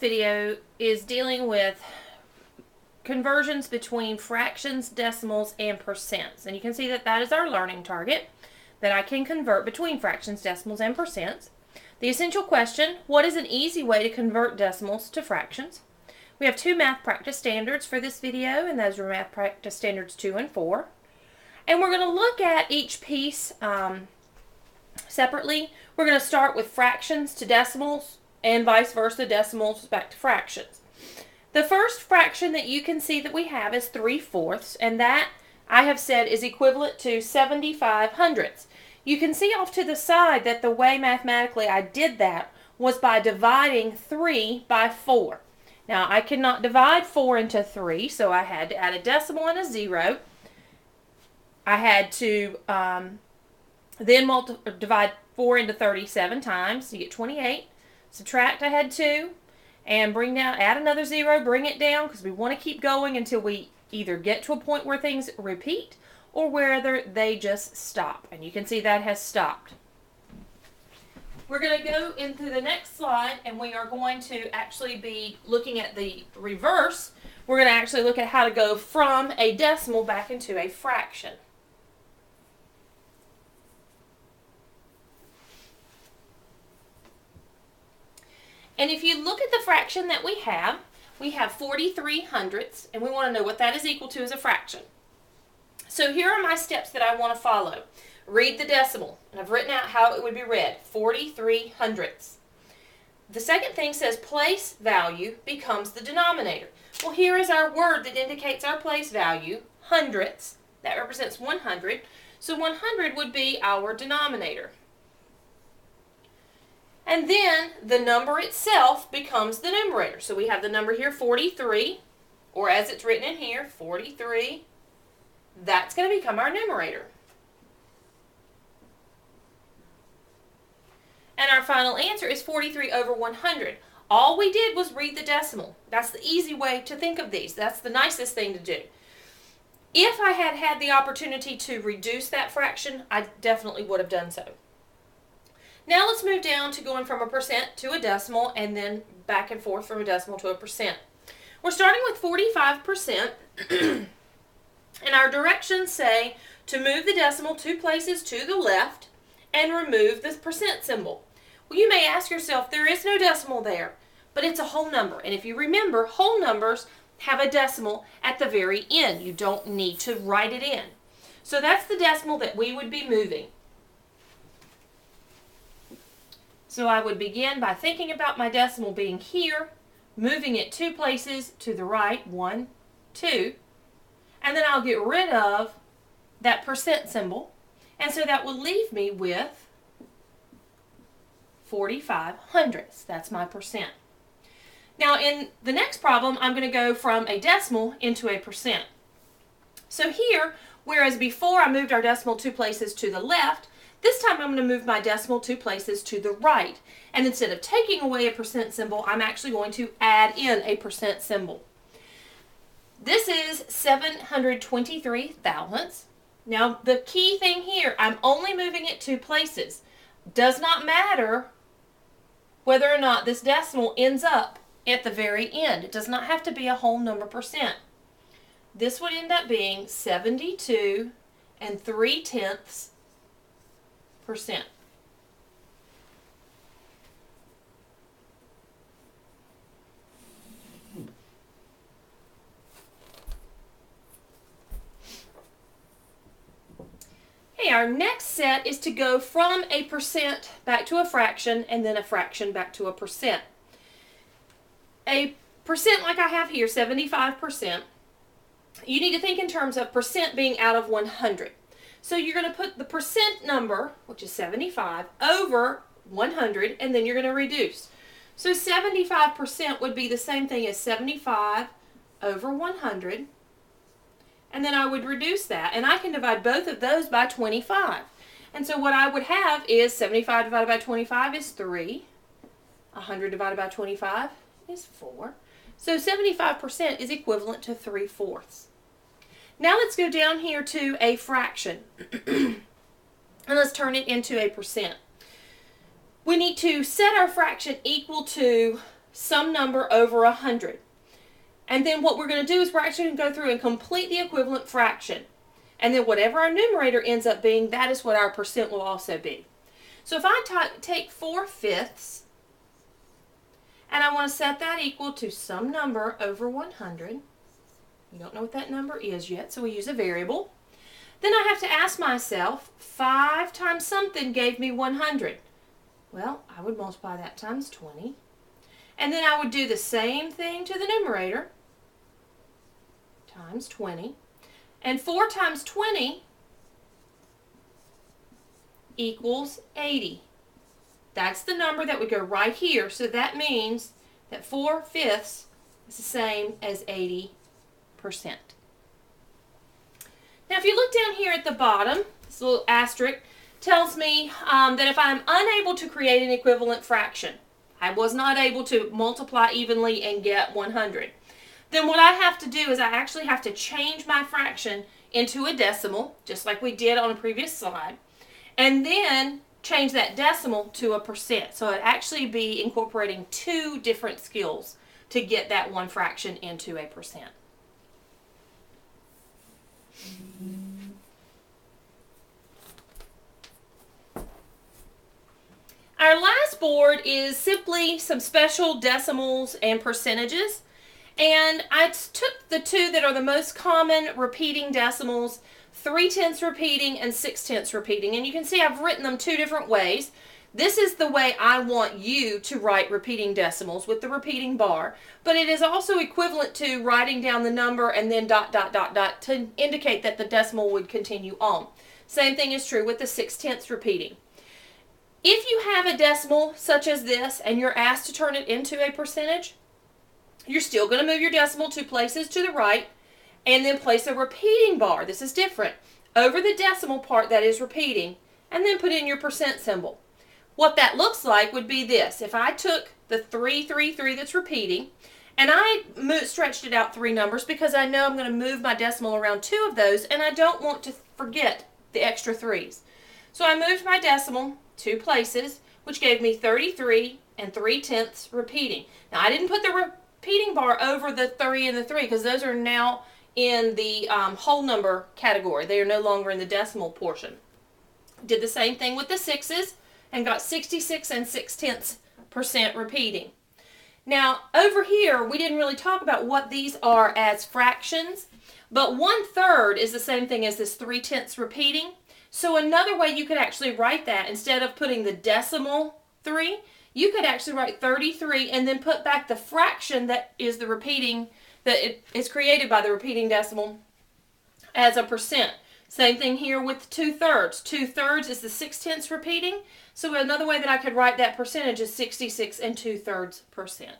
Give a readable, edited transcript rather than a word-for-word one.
video is dealing with conversions between fractions, decimals, and percents. And you can see that that is our learning target, that I can convert between fractions, decimals, and percents. The essential question, what is an easy way to convert decimals to fractions? We have two math practice standards for this video, and those are math practice standards 2 and 4. And we're going to look at each piece separately. We're going to start with fractions to decimals and vice versa, decimals back to fractions. The first fraction that you can see that we have is 3/4, and that I have said is equivalent to 75 hundredths. You can see off to the side that the way mathematically I did that was by dividing 3 by 4. Now I cannot divide 4 into 3, so I had to add a decimal and a 0. I had to then divide 4 into 37 times, so you get 28. Subtract, I had 2, and bring down, add another 0, bring it down, because we want to keep going until we either get to a point where things repeat or whether they just stop. And you can see that has stopped. We're going to go into the next slide, and we are going to actually be looking at the reverse. We're going to actually look at how to go from a decimal back into a fraction. And if you look at the fraction that we have 43 hundredths, and we want to know what that is equal to as a fraction. So here are my steps that I want to follow. Read the decimal, and I've written out how it would be read, 43 hundredths. The second thing says place value becomes the denominator. Well, here is our word that indicates our place value, hundredths. That represents 100. So 100 would be our denominator. And then the number itself becomes the numerator. So we have the number here, 43, or as it's written in here, 43. That's going to become our numerator. And our final answer is 43 over 100. All we did was read the decimal. That's the easy way to think of these. That's the nicest thing to do. If I had had the opportunity to reduce that fraction, I definitely would have done so. Now let's move down to going from a percent to a decimal and then back and forth from a decimal to a percent. We're starting with 45%, and our directions say to move the decimal 2 places to the left and remove the percent symbol. Well, you may ask yourself, there is no decimal there, but it's a whole number. And if you remember, whole numbers have a decimal at the very end. You don't need to write it in. So that's the decimal that we would be moving. So I would begin by thinking about my decimal being here, moving it 2 places to the right, 1, 2, and then I'll get rid of that percent symbol, and so that will leave me with 45 hundredths. That's my percent. Now in the next problem, I'm going to go from a decimal into a percent. So here, whereas before I moved our decimal 2 places to the left, this time I'm going to move my decimal 2 places to the right. And instead of taking away a percent symbol, I'm actually going to add in a percent symbol. This is 723 thousandths. Now the key thing here, I'm only moving it 2 places. Does not matter whether or not this decimal ends up at the very end. It does not have to be a whole number percent. This would end up being 72 3/10%. Okay, our next set is to go from a percent back to a fraction and then a fraction back to a percent. A percent like I have here, 75%, you need to think in terms of percent being out of 100. So you're going to put the percent number, which is 75, over 100, and then you're going to reduce. So 75% would be the same thing as 75 over 100. And then I would reduce that. And I can divide both of those by 25. And so what I would have is 75 divided by 25 is 3. 100 divided by 25 is 4. So 75% is equivalent to 3/4. Now let's go down here to a fraction. And let's turn it into a percent. We need to set our fraction equal to some number over 100. And then what we're going to do is we're actually going to go through and complete the equivalent fraction. And then whatever our numerator ends up being, that is what our percent will also be. So if I take 4/5 and I want to set that equal to some number over 100, we don't know what that number is yet, so we use a variable. Then I have to ask myself, 5 times something gave me 100. Well, I would multiply that times 20. And then I would do the same thing to the numerator, times 20. And 4 times 20 equals 80. That's the number that would go right here. So that means that 4/5 is the same as 80%. Now if you look down here at the bottom, this little asterisk tells me that if I'm unable to create an equivalent fraction, I was not able to multiply evenly and get 100, then what I have to do is I actually have to change my fraction into a decimal, just like we did on a previous slide, and then change that decimal to a percent. So it'd actually be incorporating 2 different skills to get that one fraction into a percent. Our last board is simply some special decimals and percentages. And I took the 2 that are the most common repeating decimals, 3/10 repeating and 6/10 repeating. And you can see I've written them 2 different ways. This is the way I want you to write repeating decimals with the repeating bar. But it is also equivalent to writing down the number and then ... to indicate that the decimal would continue on. Same thing is true with the 6/10 repeating. If you have a decimal such as this and you're asked to turn it into a percentage, you're still going to move your decimal 2 places to the right and then place a repeating bar. This is different. Over the decimal part that is repeating, and then put in your percent symbol. What that looks like would be this. If I took the 333 that's repeating and I stretched it out 3 numbers because I know I'm going to move my decimal around 2 of those and I don't want to forget the extra 3's. So I moved my decimal 2 places, which gave me 33 and 3/10 repeating. Now I didn't put the repeating bar over the 3 and the 3 because those are now in the whole number category. They are no longer in the decimal portion. Did the same thing with the 6's and got 66 and 6/10% repeating. Now over here we didn't really talk about what these are as fractions, but 1/3 is the same thing as this 3/10 repeating. So another way you could actually write that, instead of putting the decimal 3, you could actually write 33 and then put back the fraction that is the repeating, that it is created by the repeating decimal as a percent. Same thing here with 2/3. 2/3 is the 6/10 repeating. So another way that I could write that percentage is 66 and 2/3%.